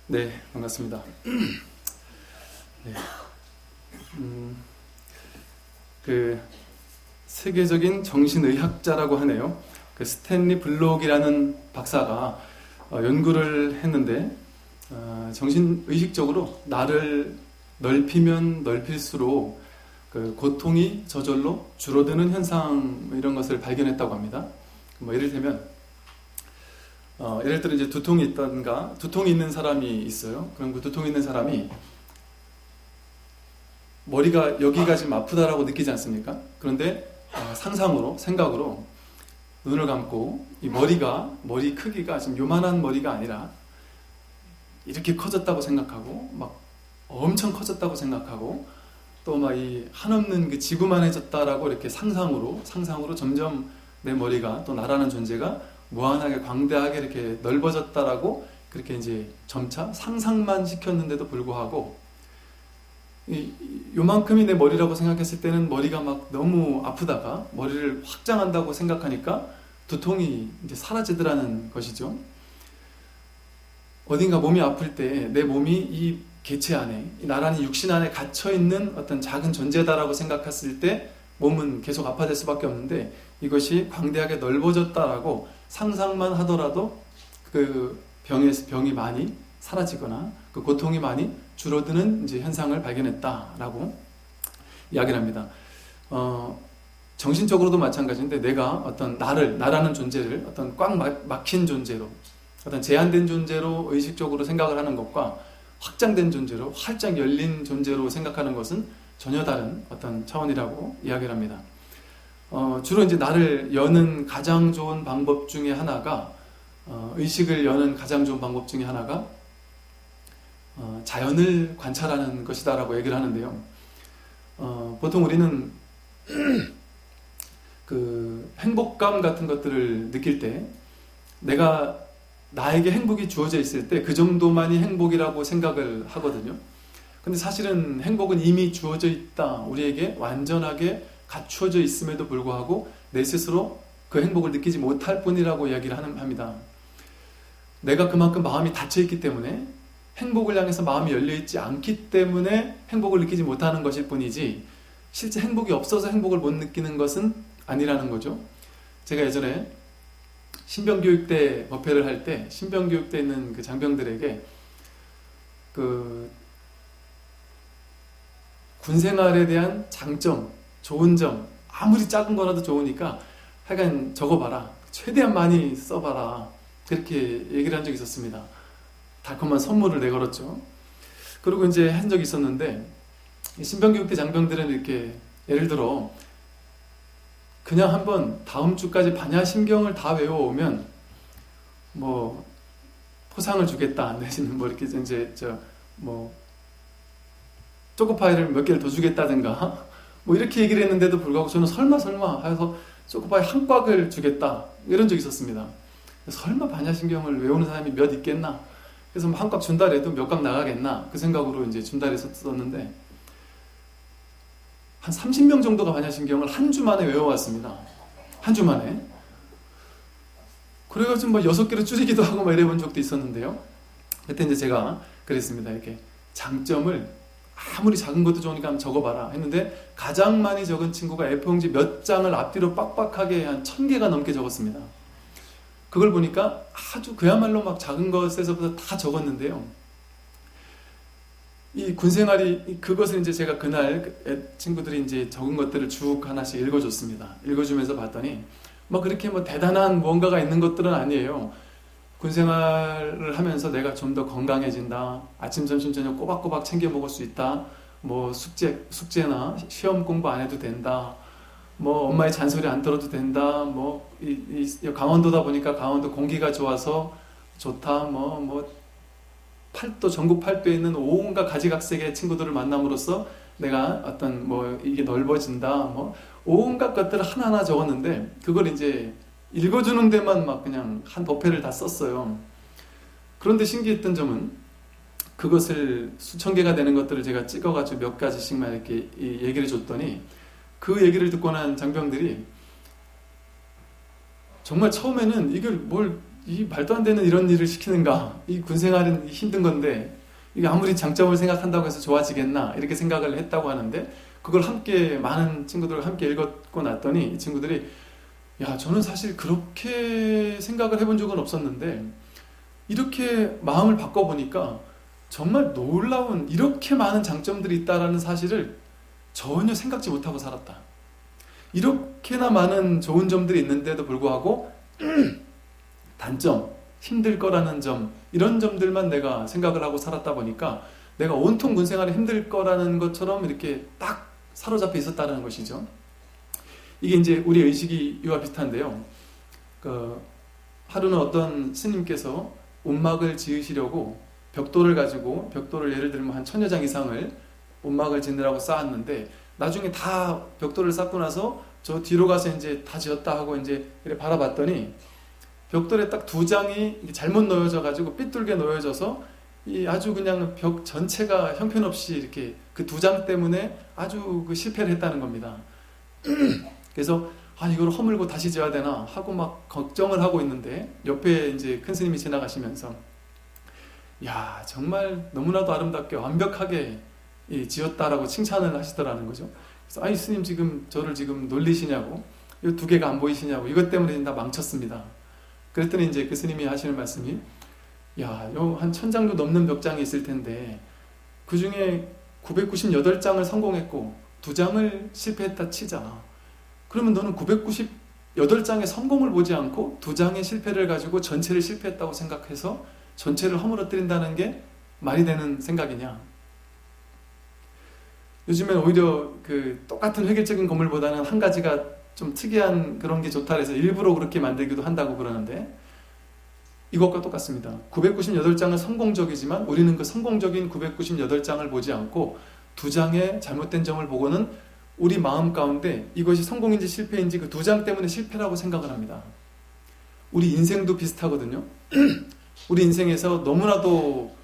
네, 반갑습니다. 네. 그 세계적인 정신의학자라고 하네요. 그 스탠리 블록이라는 박사가 연구를 했는데 정신의식적으로 나를 넓히면 넓힐수록 그 고통이 저절로 줄어드는 현상 이런 것을 발견했다고 합니다. 뭐 이를테면 예를 들어 이제 두통이 있던가 두통이 있는 사람이 있어요. 그럼 그 두통이 있는 사람이 머리가 여기가 지금 아프다라고 느끼지 않습니까? 그런데 상상으로 생각으로 눈을 감고 이 머리 크기가 지금 요만한 머리가 아니라 이렇게 커졌다고 생각하고 막 엄청 커졌다고 생각하고 또 막 이 한없는 그 지구만해졌다라고 이렇게 상상으로 점점 내 머리가 또 나라는 존재가 무한하게 광대하게 이렇게 넓어졌다라고 그렇게 이제 점차 상상만 시켰는데도 불구하고 요만큼이 내 머리라고 생각했을 때는 머리가 막 너무 아프다가 머리를 확장한다고 생각하니까 두통이 이제 사라지더라는 것이죠. 어딘가 몸이 아플 때 내 몸이 이 개체 안에 나란히 육신 안에 갇혀있는 어떤 작은 존재다라고 생각했을 때 몸은 계속 아파질 수밖에 없는데 이것이 광대하게 넓어졌다라고 상상만 하더라도 그 병이 많이 사라지거나 그 고통이 많이 줄어드는 이제 현상을 발견했다라고 이야기를 합니다. 정신적으로도 마찬가지인데 내가 어떤 나라는 존재를 어떤 꽉 막힌 존재로 어떤 제한된 존재로 의식적으로 생각을 하는 것과 확장된 존재로 활짝 열린 존재로 생각하는 것은 전혀 다른 어떤 차원이라고 이야기를 합니다. 주로 이제 나를 여는 가장 좋은 방법 중에 하나가 의식을 여는 가장 좋은 방법 중에 하나가 자연을 관찰하는 것이다라고 얘기를 하는데요. 보통 우리는 그 행복감 같은 것들을 느낄 때 나에게 행복이 주어져 있을 때 그 정도만이 행복이라고 생각을 하거든요. 근데 사실은 행복은 이미 주어져 있다. 우리에게 완전하게 갖추어져 있음에도 불구하고 내 스스로 그 행복을 느끼지 못할 뿐이라고 이야기를 합니다. 내가 그만큼 마음이 닫혀있기 때문에 행복을 향해서 마음이 열려있지 않기 때문에 행복을 느끼지 못하는 것일 뿐이지 실제 행복이 없어서 행복을 못 느끼는 것은 아니라는 거죠. 제가 예전에 신병교육대 법회를 할 때 신병교육대에 있는 그 장병들에게 그 군생활에 대한 장점, 좋은 점 아무리 작은 거라도 좋으니까 하여간 적어봐라. 최대한 많이 써봐라. 그렇게 얘기를 한 적이 있었습니다. 달콤한 선물을 내걸었죠. 그리고 이제 한 적이 있었는데 신병교육대 장병들은 이렇게 예를 들어 그냥 한번 다음 주까지 반야심경을 다 외워오면 뭐 포상을 주겠다 내지는 뭐 이렇게 이제 초코파이를 몇 개를 더 주겠다든가 뭐 이렇게 얘기를 했는데도 불구하고 저는 설마 해서 초코파이 한 꽉을 주겠다 이런 적이 있었습니다. 설마 반야심경을 외우는 사람이 몇 있겠나? 그래서 한 꽉 준다 해도 몇 꽉 나가겠나? 그 생각으로 이제 준다 했었는데 한 30명 정도가 반야심경을 한 주 만에 외워왔습니다. 한 주 만에. 그래가지고 뭐 6개로 줄이기도 하고 막 이래본 적도 있었는데요. 그때 이제 제가 그랬습니다. 이렇게 장점을 아무리 작은 것도 좋으니까 한번 적어봐라 했는데 가장 많이 적은 친구가 A4용지 몇 장을 앞뒤로 빡빡하게 한 1000개가 넘게 적었습니다. 그걸 보니까 아주 그야말로 막 작은 것에서부터 다 적었는데요. 이 군생활이 그것을 이제 제가 그날 친구들이 이제 적은 것들을 쭉 하나씩 읽어줬습니다. 읽어주면서 봤더니 뭐 그렇게 뭐 대단한 무언가가 있는 것들은 아니에요. 군생활을 하면서 내가 좀 더 건강해진다. 아침, 점심, 저녁 꼬박꼬박 챙겨 먹을 수 있다. 뭐 숙제나 시험 공부 안 해도 된다. 뭐 엄마의 잔소리 안 들어도 된다. 뭐 강원도다 보니까 강원도 공기가 좋아서 좋다. 전국 팔도에 있는 온갖 가지각색의 친구들을 만남으로써 내가 어떤 뭐 이게 넓어진다. 뭐 온갖 것들을 하나하나 적었는데 그걸 이제 읽어주는 데만 막 그냥 한 도패를 다 썼어요. 그런데 신기했던 점은 그것을 수천 개가 되는 것들을 제가 찍어가지고 몇 가지씩만 이렇게 얘기를 줬더니 그 얘기를 듣고 난 장병들이 정말 처음에는 이걸 뭘 이 말도 안 되는 이런 일을 시키는가? 이 군생활은 힘든 건데 이게 아무리 장점을 생각한다고 해서 좋아지겠나? 이렇게 생각을 했다고 하는데 그걸 함께 많은 친구들과 함께 읽었고 났더니 이 친구들이 야, 저는 사실 그렇게 생각을 해본 적은 없었는데 이렇게 마음을 바꿔보니까 정말 놀라운 이렇게 많은 장점들이 있다라는 사실을 전혀 생각지 못하고 살았다. 이렇게나 많은 좋은 점들이 있는데도 불구하고 단점, 힘들 거라는 점, 이런 점들만 내가 생각을 하고 살았다 보니까 내가 온통 군생활이 힘들 거라는 것처럼 이렇게 딱 사로잡혀 있었다는 것이죠. 이게 이제 우리 의식이 이와 비슷한데요. 하루는 어떤 스님께서 옷막을 지으시려고 벽돌을 가지고, 벽돌을 예를 들면 한 1000여 장 이상을 옷막을 짓느라고 쌓았는데 나중에 다 벽돌을 쌓고 나서 저 뒤로 가서 이제 다 지었다 하고 이제 이렇게 바라봤더니 벽돌에 딱 2장이 잘못 놓여져 가지고 삐뚤게 놓여져서 이 아주 그냥 벽 전체가 형편없이 이렇게 그 2장 때문에 아주 그 실패를 했다는 겁니다. 그래서 이걸 허물고 다시 지어야 되나 하고 막 걱정을 하고 있는데 옆에 이제 큰 스님이 지나가시면서 야, 정말 너무나도 아름답게 완벽하게 지었다라고 칭찬을 하시더라는 거죠. 그래서 아니 스님 지금 저를 지금 놀리시냐고, 이 2개가 안 보이시냐고, 이것 때문에 다 망쳤습니다. 그랬더니 이제 그 스님이 하시는 말씀이 야, 한 1000장도 넘는 벽장이 있을 텐데 그 중에 998장을 성공했고 2장을 실패했다 치자. 그러면 너는 998장의 성공을 보지 않고 2장의 실패를 가지고 전체를 실패했다고 생각해서 전체를 허물어뜨린다는 게 말이 되는 생각이냐? 요즘엔 오히려 그 똑같은 획일적인 건물보다는 한 가지가 좀 특이한 그런 게 좋다 해서 일부러 그렇게 만들기도 한다고 그러는데 이것과 똑같습니다. 998장은 성공적이지만 우리는 그 성공적인 998장을 보지 않고 2장의 잘못된 점을 보고는 우리 마음 가운데 이것이 성공인지 실패인지 그 2장 때문에 실패라고 생각을 합니다. 우리 인생도 비슷하거든요. 우리 인생에서 너무나도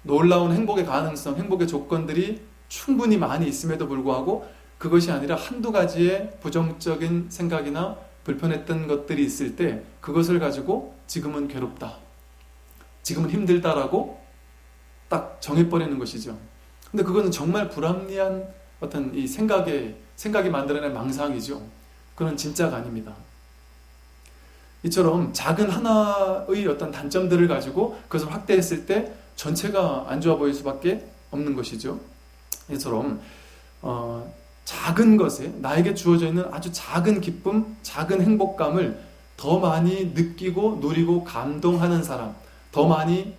놀라운 행복의 가능성, 행복의 조건들이 충분히 많이 있음에도 불구하고 그것이 아니라 한두 가지의 부정적인 생각이나 불편했던 것들이 있을 때 그것을 가지고 지금은 괴롭다, 지금은 힘들다라고 딱 정해버리는 것이죠. 근데 그거는 정말 불합리한 어떤 이 생각이 만들어낸 망상이죠. 그건 진짜가 아닙니다. 이처럼 작은 하나의 어떤 단점들을 가지고 그것을 확대했을 때 전체가 안 좋아 보일 수밖에 없는 것이죠. 이처럼 작은 것에 나에게 주어져 있는 아주 작은 기쁨, 작은 행복감을 더 많이 느끼고 누리고 감동하는 사람, 더 많이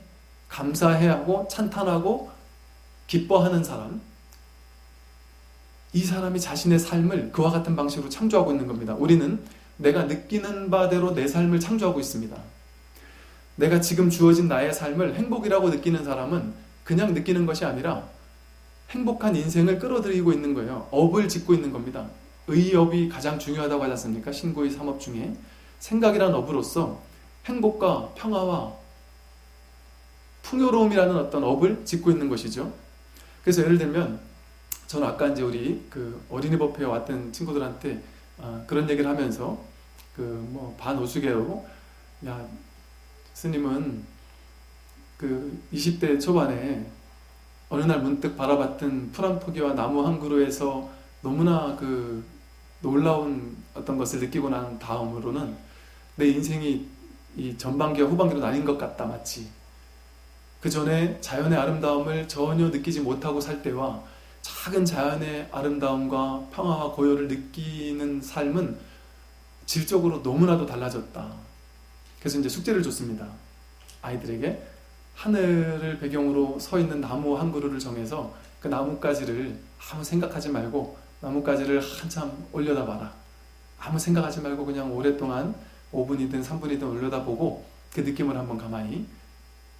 감사해하고 찬탄하고 기뻐하는 사람, 이 사람이 자신의 삶을 그와 같은 방식으로 창조하고 있는 겁니다. 우리는 내가 느끼는 바대로 내 삶을 창조하고 있습니다. 내가 지금 주어진 나의 삶을 행복이라고 느끼는 사람은 그냥 느끼는 것이 아니라 행복한 인생을 끌어들이고 있는 거예요. 업을 짓고 있는 겁니다. 의업이 가장 중요하다고 하지 않습니까? 신고의 3업 중에 생각이라는 업으로서 행복과 평화와 풍요로움이라는 어떤 업을 짓고 있는 것이죠. 그래서 예를 들면 저는 아까 이제 우리 그 어린이 법회에 왔던 친구들한테 그런 얘기를 하면서 반우스개로 야, 스님은 그 20대 초반에 어느 날 문득 바라봤던 풀 한 포기와 나무 한 그루에서 너무나 그 놀라운 어떤 것을 느끼고 난 다음으로는 내 인생이 이 전반기와 후반기로 나뉜 것 같다, 마치. 그 전에 자연의 아름다움을 전혀 느끼지 못하고 살 때와 작은 자연의 아름다움과 평화와 고요를 느끼는 삶은 질적으로 너무나도 달라졌다. 그래서 이제 숙제를 줬습니다. 아이들에게 하늘을 배경으로 서 있는 나무 한 그루를 정해서 그 나뭇가지를 아무 생각하지 말고 나뭇가지를 한참 올려다봐라. 아무 생각하지 말고 그냥 오랫동안 5분이든 3분이든 올려다보고 그 느낌을 한번 가만히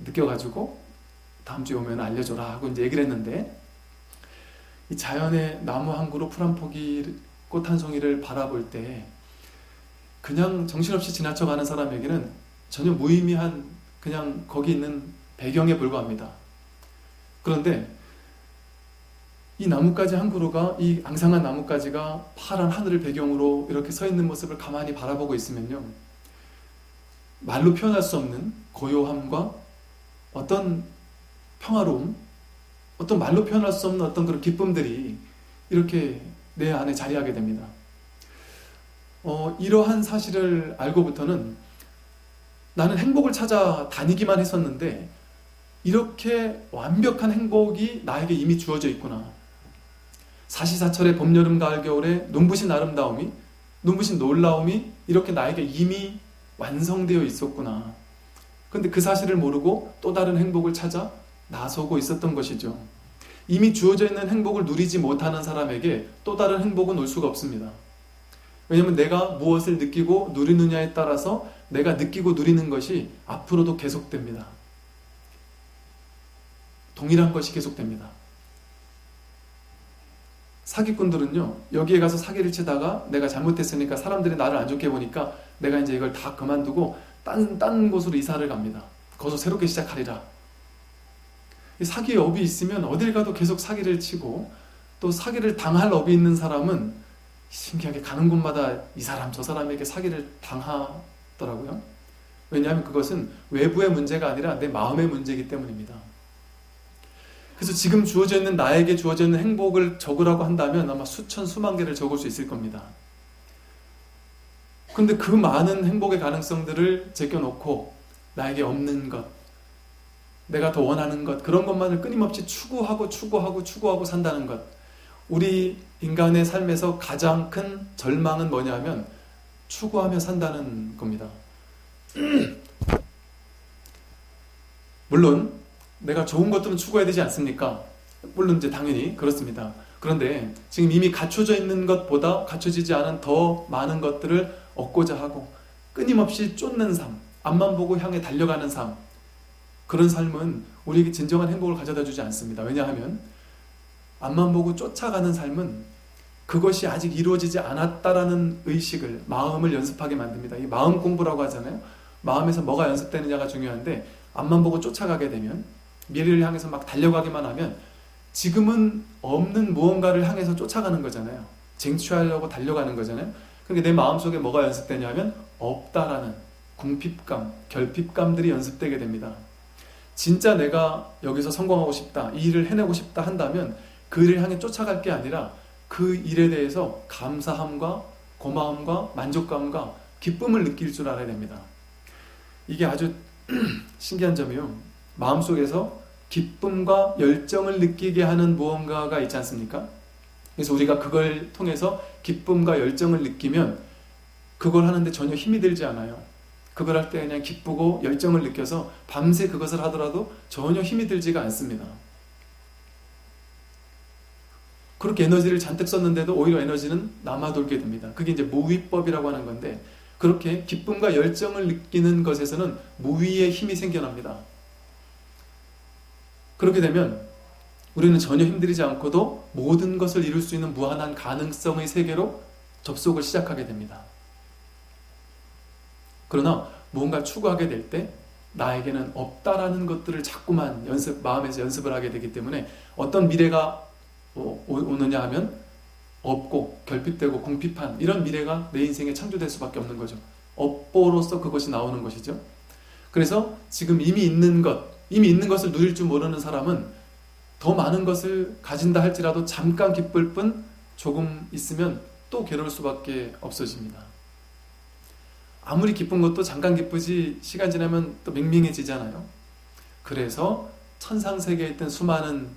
느껴가지고 다음 주에 오면 알려줘라 하고 이제 얘기를 했는데, 이 자연의 나무 한 그루, 풀 한 포기, 꽃 한 송이를 바라볼 때 그냥 정신없이 지나쳐가는 사람에게는 전혀 무의미한 그냥 거기 있는 배경에 불과합니다. 그런데 이 나뭇가지 한 그루가, 이 앙상한 나뭇가지가 파란 하늘을 배경으로 이렇게 서 있는 모습을 가만히 바라보고 있으면요, 말로 표현할 수 없는 고요함과 어떤 평화로움, 어떤 말로 표현할 수 없는 어떤 그런 기쁨들이 이렇게 내 안에 자리하게 됩니다. 이러한 사실을 알고부터는 나는 행복을 찾아 다니기만 했었는데 이렇게 완벽한 행복이 나에게 이미 주어져 있구나. 사시사철의 봄, 여름, 가을, 겨울의 눈부신 아름다움이, 눈부신 놀라움이 이렇게 나에게 이미 완성되어 있었구나. 그런데 그 사실을 모르고 또 다른 행복을 찾아 나서고 있었던 것이죠. 이미 주어져 있는 행복을 누리지 못하는 사람에게 또 다른 행복은 올 수가 없습니다. 왜냐하면 내가 무엇을 느끼고 누리느냐에 따라서 내가 느끼고 누리는 것이 앞으로도 계속됩니다. 동일한 것이 계속됩니다. 사기꾼들은요, 여기에 가서 사기를 치다가 내가 잘못했으니까 사람들이 나를 안 좋게 보니까 내가 이제 이걸 다 그만두고 딴 곳으로 이사를 갑니다. 거기서 새롭게 시작하리라. 이 사기의 업이 있으면 어딜 가도 계속 사기를 치고, 또 사기를 당할 업이 있는 사람은 신기하게 가는 곳마다 이 사람 저 사람에게 사기를 당하더라고요. 왜냐하면 그것은 외부의 문제가 아니라 내 마음의 문제이기 때문입니다. 그래서 지금 주어져 있는, 나에게 주어져 있는 행복을 적으라고 한다면 아마 수천 수만 개를 적을 수 있을 겁니다. 근데 그 많은 행복의 가능성들을 제껴놓고 나에게 없는 것, 내가 더 원하는 것, 그런 것만을 끊임없이 추구하고 산다는 것. 우리 인간의 삶에서 가장 큰 절망은 뭐냐면 추구하며 산다는 겁니다. 물론 내가 좋은 것들은 추구해야 되지 않습니까? 물론 이제 당연히 그렇습니다. 그런데 지금 이미 갖춰져 있는 것보다 갖춰지지 않은 더 많은 것들을 얻고자 하고 끊임없이 쫓는 삶, 앞만 보고 향해 달려가는 삶, 그런 삶은 우리에게 진정한 행복을 가져다 주지 않습니다. 왜냐하면 앞만 보고 쫓아가는 삶은 그것이 아직 이루어지지 않았다라는 의식을, 마음을 연습하게 만듭니다. 이 마음 공부라고 하잖아요. 마음에서 뭐가 연습되느냐가 중요한데, 앞만 보고 쫓아가게 되면, 미래를 향해서 막 달려가기만 하면 지금은 없는 무언가를 향해서 쫓아가는 거잖아요. 쟁취하려고 달려가는 거잖아요. 그러니까 내 마음속에 뭐가 연습되냐면 없다라는 궁핍감, 결핍감들이 연습되게 됩니다. 진짜 내가 여기서 성공하고 싶다, 이 일을 해내고 싶다 한다면 그 일을 향해 쫓아갈 게 아니라 그 일에 대해서 감사함과 고마움과 만족감과 기쁨을 느낄 줄 알아야 됩니다. 이게 아주 신기한 점이요. 마음속에서 기쁨과 열정을 느끼게 하는 무언가가 있지 않습니까? 그래서 우리가 그걸 통해서 기쁨과 열정을 느끼면 그걸 하는데 전혀 힘이 들지 않아요. 그걸 할 때 그냥 기쁘고 열정을 느껴서 밤새 그것을 하더라도 전혀 힘이 들지가 않습니다. 그렇게 에너지를 잔뜩 썼는데도 오히려 에너지는 남아돌게 됩니다. 그게 이제 무위법이라고 하는 건데, 그렇게 기쁨과 열정을 느끼는 것에서는 무위의 힘이 생겨납니다. 그렇게 되면 우리는 전혀 힘들이지 않고도 모든 것을 이룰 수 있는 무한한 가능성의 세계로 접속을 시작하게 됩니다. 그러나 무언가 추구하게 될 때 나에게는 없다라는 것들을 자꾸만 마음에서 연습을 하게 되기 때문에 어떤 미래가 오느냐 하면 없고 결핍되고 궁핍한 이런 미래가 내 인생에 창조될 수밖에 없는 거죠. 업보로서 그것이 나오는 것이죠. 그래서 지금 이미 있는 것을 누릴 줄 모르는 사람은 더 많은 것을 가진다 할지라도 잠깐 기쁠 뿐 조금 있으면 또 괴로울 수밖에 없어집니다. 아무리 기쁜 것도 잠깐 기쁘지 시간 지나면 또 맹맹해지잖아요. 그래서 천상세계에 있던 수많은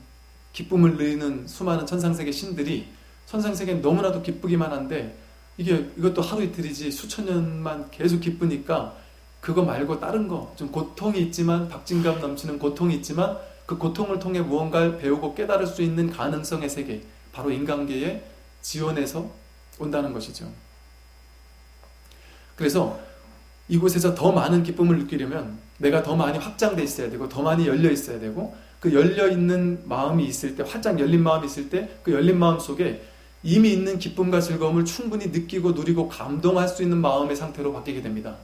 기쁨을 누리는 수많은 천상세계 신들이 천상세계는 너무나도 기쁘기만 한데 이것도 하루 이틀이지 수천 년만 계속 기쁘니까 그거 말고 다른 거, 좀 고통이 있지만, 박진감 넘치는 고통이 있지만 그 고통을 통해 무언가를 배우고 깨달을 수 있는 가능성의 세계, 바로 인간계에 지원해서 온다는 것이죠. 그래서 이곳에서 더 많은 기쁨을 느끼려면 내가 더 많이 확장되어 있어야 되고 더 많이 열려 있어야 되고, 그 열려있는 마음이 있을 때, 활짝 열린 마음이 있을 때 그 열린 마음 속에 이미 있는 기쁨과 즐거움을 충분히 느끼고 누리고 감동할 수 있는 마음의 상태로 바뀌게 됩니다.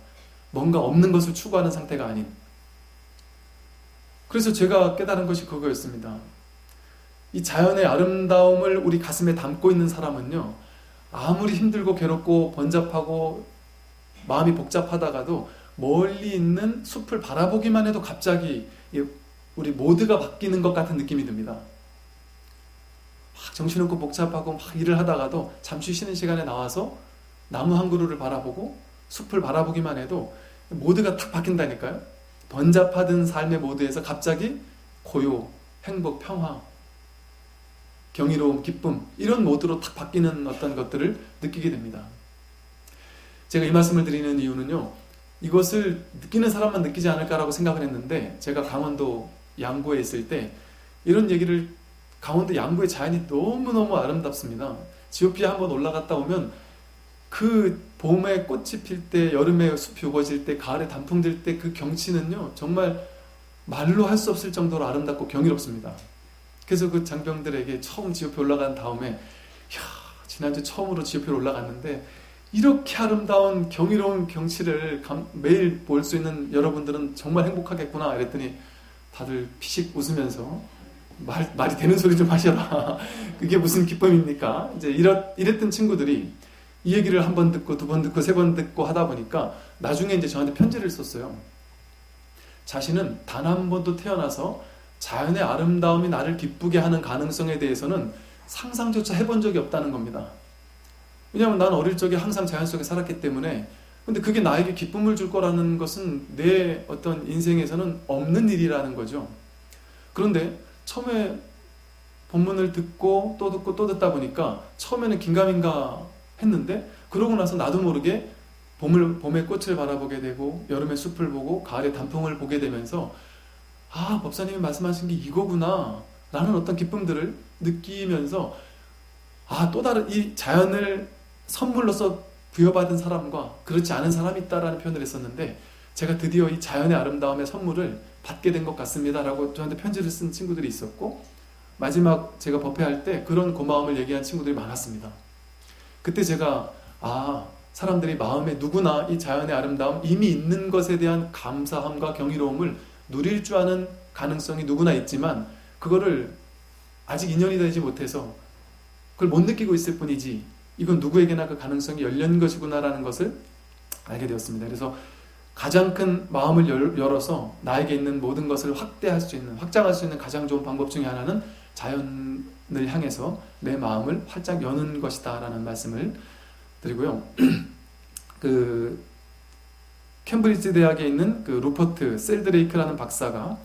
뭔가 없는 것을 추구하는 상태가 아닌. 그래서 제가 깨달은 것이 그거였습니다. 이 자연의 아름다움을 우리 가슴에 담고 있는 사람은요, 아무리 힘들고 괴롭고 번잡하고 마음이 복잡하다가도 멀리 있는 숲을 바라보기만 해도 갑자기 우리 모드가 바뀌는 것 같은 느낌이 듭니다. 막 정신없고 복잡하고 막 일을 하다가도 잠시 쉬는 시간에 나와서 나무 한 그루를 바라보고 숲을 바라보기만 해도 모드가 탁 바뀐다니까요. 번잡하던 삶의 모드에서 갑자기 고요, 행복, 평화, 경이로움, 기쁨 이런 모드로 탁 바뀌는 어떤 것들을 느끼게 됩니다. 제가 이 말씀을 드리는 이유는요, 이것을 느끼는 사람만 느끼지 않을까라고 생각을 했는데, 제가 강원도 양구에 있을 때 이런 얘기를, 강원도 양구의 자연이 너무너무 아름답습니다. 지오피에 한번 올라갔다 오면 그 봄에 꽃이 필 때, 여름에 숲이 우거질 때, 가을에 단풍 들 때 그 경치는요 정말 말로 할 수 없을 정도로 아름답고 경이롭습니다. 그래서 그 장병들에게 처음 지오피 올라간 다음에, 이야, 지난주 처음으로 지오피를 올라갔는데 이렇게 아름다운 경이로운 경치를 매일 볼 수 있는 여러분들은 정말 행복하겠구나 이랬더니 다들 피식 웃으면서 말이 되는 소리 좀 하셔라. 그게 무슨 기쁨입니까? 이제 이랬던 친구들이 이 얘기를 한 번 듣고 두 번 듣고 세 번 듣고 하다 보니까 나중에 이제 저한테 편지를 썼어요. 자신은 단 한 번도 태어나서 자연의 아름다움이 나를 기쁘게 하는 가능성에 대해서는 상상조차 해본 적이 없다는 겁니다. 왜냐하면 나는 어릴 적에 항상 자연 속에 살았기 때문에. 근데 그게 나에게 기쁨을 줄 거라는 것은 내 어떤 인생에서는 없는 일이라는 거죠. 그런데 처음에 본문을 듣고 또 듣고 또 듣다 보니까 처음에는 긴가민가 했는데, 그러고 나서 나도 모르게 봄의 꽃을 바라보게 되고 여름의 숲을 보고 가을의 단풍을 보게 되면서, 아, 법사님이 말씀하신 게 이거구나 라는 어떤 기쁨들을 느끼면서, 아, 또 다른 이 자연을 선물로서 부여받은 사람과 그렇지 않은 사람이 있다라는 표현을 했었는데, 제가 드디어 이 자연의 아름다움의 선물을 받게 된 것 같습니다 라고 저한테 편지를 쓴 친구들이 있었고, 마지막 제가 법회할 때 그런 고마움을 얘기한 친구들이 많았습니다. 그때 제가, 아, 사람들이 마음에 누구나 이 자연의 아름다움, 이미 있는 것에 대한 감사함과 경이로움을 누릴 줄 아는 가능성이 누구나 있지만 그거를 아직 인연이 되지 못해서 그걸 못 느끼고 있을 뿐이지, 이건 누구에게나 그 가능성이 열린 것이구나라는 것을 알게 되었습니다. 그래서 가장 큰 마음을 열어서 나에게 있는 모든 것을 확장할 수 있는 가장 좋은 방법 중에 하나는 자연을 향해서 내 마음을 활짝 여는 것이다 라는 말씀을 드리고요. 그 캠브리지 대학에 있는 그 루퍼트 셀드레이크라는 박사가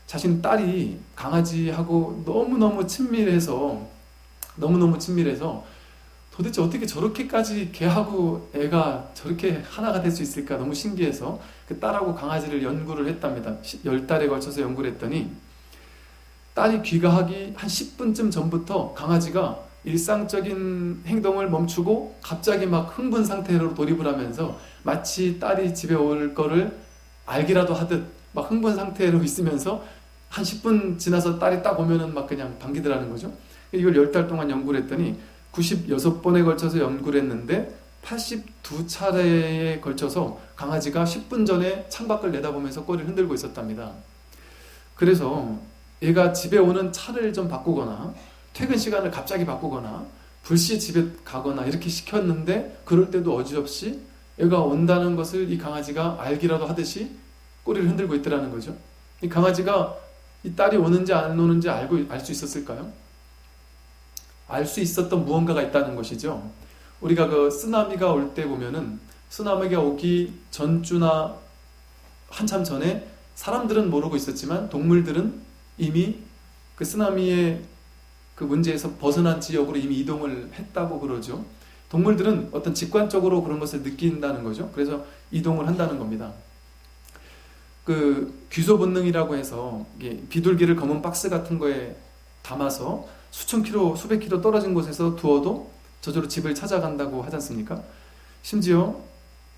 자신 딸이 강아지하고 너무너무 친밀해서 도대체 어떻게 저렇게까지 걔하고 애가 저렇게 하나가 될 수 있을까 너무 신기해서 그 딸하고 강아지를 연구를 했답니다. 10달에 걸쳐서 연구를 했더니 딸이 귀가하기 한 10분쯤 전부터 강아지가 일상적인 행동을 멈추고 갑자기 막 흥분 상태로 돌입을 하면서 마치 딸이 집에 올 거를 알기라도 하듯 막 흥분 상태로 있으면서 한 10분 지나서 딸이 딱 오면은 막 그냥 반기더라는 거죠. 이걸 10달 동안 연구를 했더니 96번에 걸쳐서 연구를 했는데 82차례에 걸쳐서 강아지가 10분 전에 창밖을 내다보면서 꼬리를 흔들고 있었답니다. 그래서 얘가 집에 오는 차를 좀 바꾸거나 퇴근 시간을 갑자기 바꾸거나 불시에 집에 가거나 이렇게 시켰는데, 그럴 때도 어지없이 애가 온다는 것을 이 강아지가 알기라도 하듯이 꼬리를 흔들고 있더라는 거죠. 이 강아지가 이 딸이 오는지 안 오는지 알 수 있었을까요? 알 수 있었던 무언가가 있다는 것이죠. 우리가 그 쓰나미가 올 때 보면은 쓰나미가 오기 전주나 한참 전에 사람들은 모르고 있었지만 동물들은 이미 그 쓰나미의 그 문제에서 벗어난 지역으로 이미 이동을 했다고 그러죠. 동물들은 어떤 직관적으로 그런 것을 느낀다는 거죠. 그래서 이동을 한다는 겁니다. 그 귀소 본능이라고 해서 비둘기를 검은 박스 같은 거에 담아서 수천 킬로, 수백 킬로 떨어진 곳에서 두어도 저절로 집을 찾아간다고 하지 않습니까? 심지어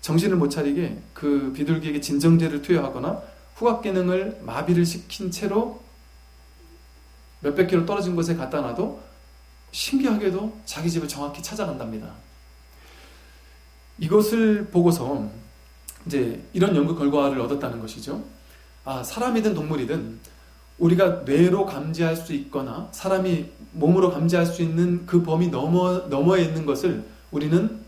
정신을 못 차리게 그 비둘기에게 진정제를 투여하거나 후각 기능을 마비를 시킨 채로 몇백 킬로 떨어진 곳에 갖다 놔도 신기하게도 자기 집을 정확히 찾아간답니다. 이것을 보고서 이제 이런 연구 결과를 얻었다는 것이죠. 아, 사람이든 동물이든 우리가 뇌로 감지할 수 있거나 사람이 몸으로 감지할 수 있는 그 범위 너머에 있는 것을 우리는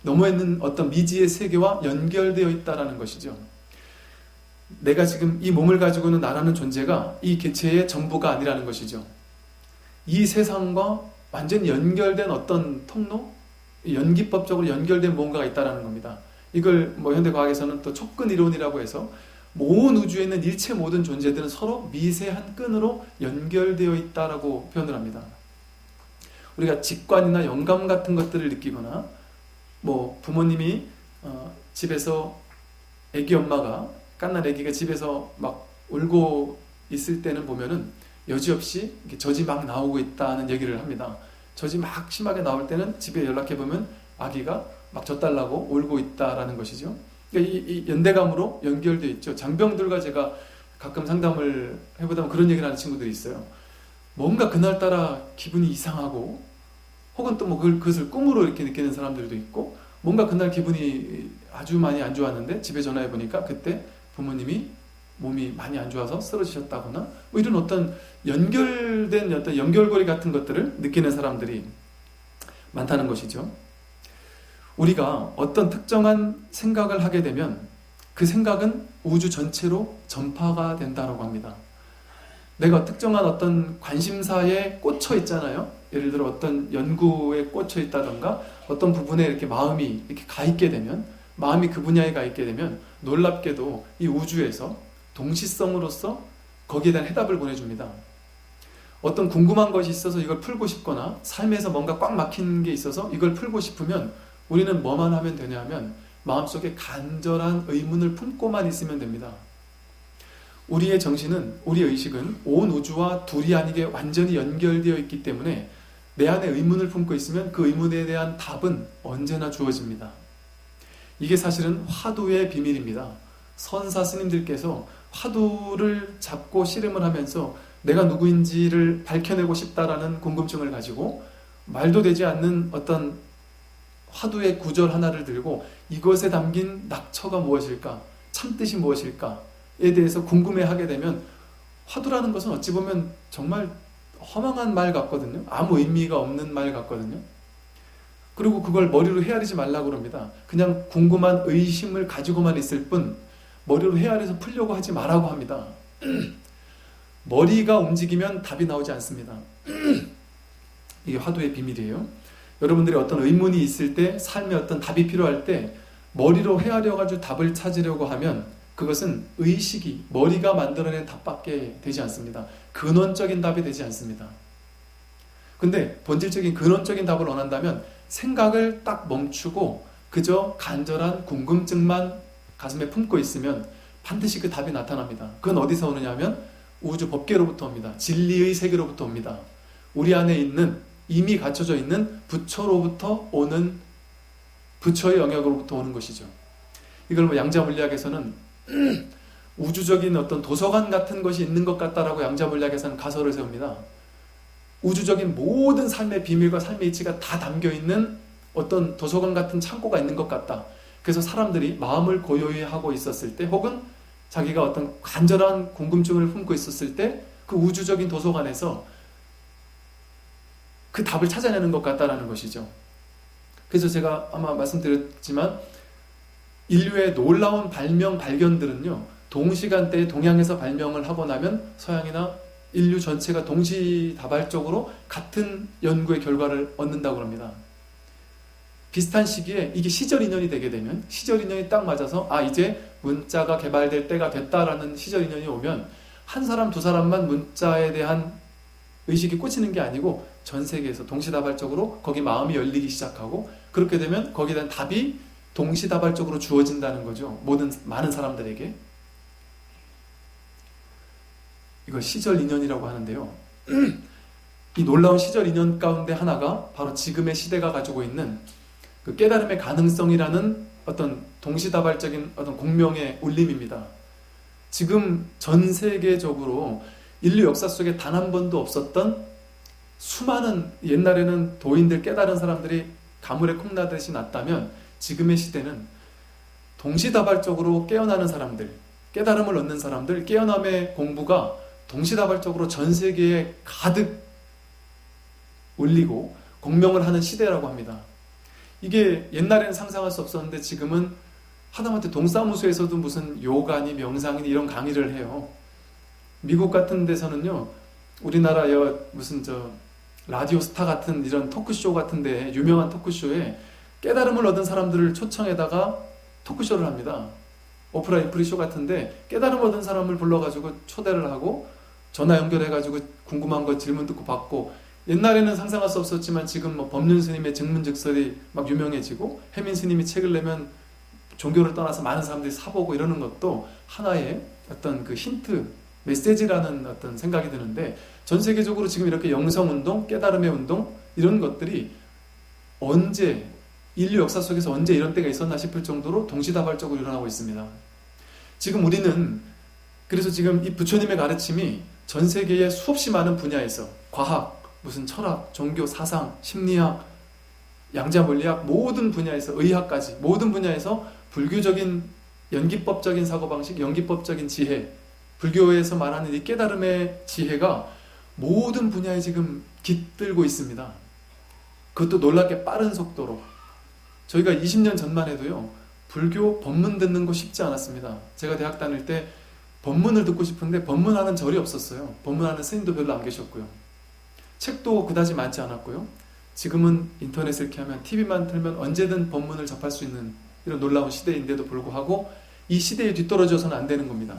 너머에 있는 어떤 미지의 세계와 연결되어 있다는 것이죠. 내가 지금 이 몸을 가지고 있는 나라는 존재가 이 개체의 전부가 아니라는 것이죠. 이 세상과 완전히 연결된 어떤 통로, 연기법적으로 연결된 무언가가 있다는 겁니다. 이걸 현대과학에서는 또 촉근 이론이라고 해서 온 우주에 있는 일체 모든 존재들은 서로 미세한 끈으로 연결되어 있다라고 표현을 합니다. 우리가 직관이나 영감 같은 것들을 느끼거나 부모님이 집에서 애기 엄마가 갓난 애기가 집에서 막 울고 있을 때는 보면은 여지없이 젖이 막 나오고 있다는 얘기를 합니다. 젖이 막 심하게 나올 때는 집에 연락해보면 아기가 막 젖 달라고 울고 있다라는 것이죠. 그러니까 이 연대감으로 연결되어 있죠. 장병들과 제가 가끔 상담을 해보다 보면 그런 얘기를 하는 친구들이 있어요. 뭔가 그날따라 기분이 이상하고 혹은 또 그것을 꿈으로 이렇게 느끼는 사람들도 있고 뭔가 그날 기분이 아주 많이 안 좋았는데 집에 전화해보니까 그때 부모님이 몸이 많이 안 좋아서 쓰러지셨다거나 이런 어떤 연결된 어떤 연결고리 같은 것들을 느끼는 사람들이 많다는 것이죠. 우리가 어떤 특정한 생각을 하게 되면 그 생각은 우주 전체로 전파가 된다고 합니다. 내가 특정한 어떤 관심사에 꽂혀 있잖아요. 예를 들어 어떤 연구에 꽂혀 있다던가 어떤 부분에 이렇게 마음이 이렇게 가 있게 되면 마음이 그 분야에 가 있게 되면 놀랍게도 이 우주에서 동시성으로서 거기에 대한 해답을 보내줍니다. 어떤 궁금한 것이 있어서 이걸 풀고 싶거나 삶에서 뭔가 꽉 막힌 게 있어서 이걸 풀고 싶으면 우리는 뭐만 하면 되냐면 마음속에 간절한 의문을 품고만 있으면 됩니다. 우리의 정신은, 우리의 의식은 온 우주와 둘이 아니게 완전히 연결되어 있기 때문에 내 안에 의문을 품고 있으면 그 의문에 대한 답은 언제나 주어집니다. 이게 사실은 화두의 비밀입니다. 선사 스님들께서 화두를 잡고 씨름을 하면서 내가 누구인지를 밝혀내고 싶다라는 궁금증을 가지고 말도 되지 않는 어떤 화두의 구절 하나를 들고 이것에 담긴 낙처가 무엇일까? 참뜻이 무엇일까?에 대해서 궁금해하게 되면 화두라는 것은 어찌 보면 정말 허망한 말 같거든요. 아무 의미가 없는 말 같거든요. 그리고 그걸 머리로 헤아리지 말라고 그럽니다. 그냥 궁금한 의심을 가지고만 있을 뿐 머리로 헤아려서 풀려고 하지 말라고 합니다. 머리가 움직이면 답이 나오지 않습니다. 이게 화두의 비밀이에요. 여러분들이 어떤 의문이 있을 때, 삶에 어떤 답이 필요할 때 머리로 헤아려가지고 답을 찾으려고 하면 그것은 의식이, 머리가 만들어낸 답밖에 되지 않습니다. 근원적인 답이 되지 않습니다. 근데 본질적인 근원적인 답을 원한다면 생각을 딱 멈추고 그저 간절한 궁금증만 가슴에 품고 있으면 반드시 그 답이 나타납니다. 그건 어디서 오느냐 하면 우주 법계로부터 옵니다. 진리의 세계로부터 옵니다. 우리 안에 있는 이미 갖춰져 있는 부처로부터 오는 부처의 영역으로부터 오는 것이죠. 이걸 양자물리학에서는 우주적인 어떤 도서관 같은 것이 있는 것 같다라고 양자물리학에서는 가설을 세웁니다. 우주적인 모든 삶의 비밀과 삶의 이치가 다 담겨있는 어떤 도서관 같은 창고가 있는 것 같다. 그래서 사람들이 마음을 고요히 하고 있었을 때 혹은 자기가 어떤 간절한 궁금증을 품고 있었을 때 그 우주적인 도서관에서 그 답을 찾아내는 것 같다라는 것이죠. 그래서 제가 아마 말씀드렸지만 인류의 놀라운 발견들은요 동시간대에 동양에서 발명을 하고 나면 서양이나 인류 전체가 동시다발적으로 같은 연구의 결과를 얻는다고 합니다. 비슷한 시기에 이게 시절 인연이 되게 되면 시절 인연이 딱 맞아서 이제 문자가 개발될 때가 됐다라는 시절 인연이 오면 한 사람 두 사람만 문자에 대한 의식이 꽂히는 게 아니고 전 세계에서 동시다발적으로 거기 마음이 열리기 시작하고 그렇게 되면 거기에 대한 답이 동시다발적으로 주어진다는 거죠. 많은 사람들에게. 이걸 시절 인연이라고 하는데요. 이 놀라운 시절 인연 가운데 하나가 바로 지금의 시대가 가지고 있는 그 깨달음의 가능성이라는 어떤 동시다발적인 어떤 공명의 울림입니다. 지금 전 세계적으로 인류 역사 속에 단 한 번도 없었던 수많은 옛날에는 도인들 깨달은 사람들이 가물에 콩나듯이 났다면 지금의 시대는 동시다발적으로 깨어나는 사람들, 깨달음을 얻는 사람들, 깨어남의 공부가 동시다발적으로 전 세계에 가득 울리고 공명을 하는 시대라고 합니다. 이게 옛날에는 상상할 수 없었는데 지금은 하다못해 동사무소에서도 무슨 요가니 명상이니 이런 강의를 해요. 미국 같은 데서는요, 우리나라 무슨 라디오 스타 같은 이런 토크쇼 같은데, 유명한 토크쇼에 깨달음을 얻은 사람들을 초청해다가 토크쇼를 합니다. 오프라 인프리 쇼 같은데 깨달음 얻은 사람을 불러가지고 초대를 하고 전화 연결해가지고 궁금한 거 질문 듣고 받고, 옛날에는 상상할 수 없었지만 지금 뭐 법륜 스님의 증문즉설이 막 유명해지고 해민 스님이 책을 내면 종교를 떠나서 많은 사람들이 사보고 이러는 것도 하나의 어떤 그 힌트, 메시지라는 어떤 생각이 드는데, 전 세계적으로 지금 이렇게 영성운동, 깨달음의 운동 이런 것들이 언제, 인류 역사 속에서 언제 이런 때가 있었나 싶을 정도로 동시다발적으로 일어나고 있습니다. 지금 우리는 그래서 지금 이 부처님의 가르침이 전 세계의 수없이 많은 분야에서 과학, 무슨 철학, 종교, 사상, 심리학, 양자물리학 모든 분야에서, 의학까지 모든 분야에서 불교적인 연기법적인 사고방식, 연기법적인 지혜, 불교에서 말하는 이 깨달음의 지혜가 모든 분야에 지금 깃들고 있습니다. 그것도 놀랍게 빠른 속도로. 저희가 20년 전만 해도요, 불교 법문 듣는 거 쉽지 않았습니다. 제가 대학 다닐 때 법문을 듣고 싶은데 법문하는 절이 없었어요. 법문하는 스님도 별로 안 계셨고요. 책도 그다지 많지 않았고요. 지금은 인터넷을 이렇게 하면, TV만 틀면 언제든 법문을 접할 수 있는 이런 놀라운 시대인데도 불구하고 이 시대에 뒤떨어져서는 안 되는 겁니다.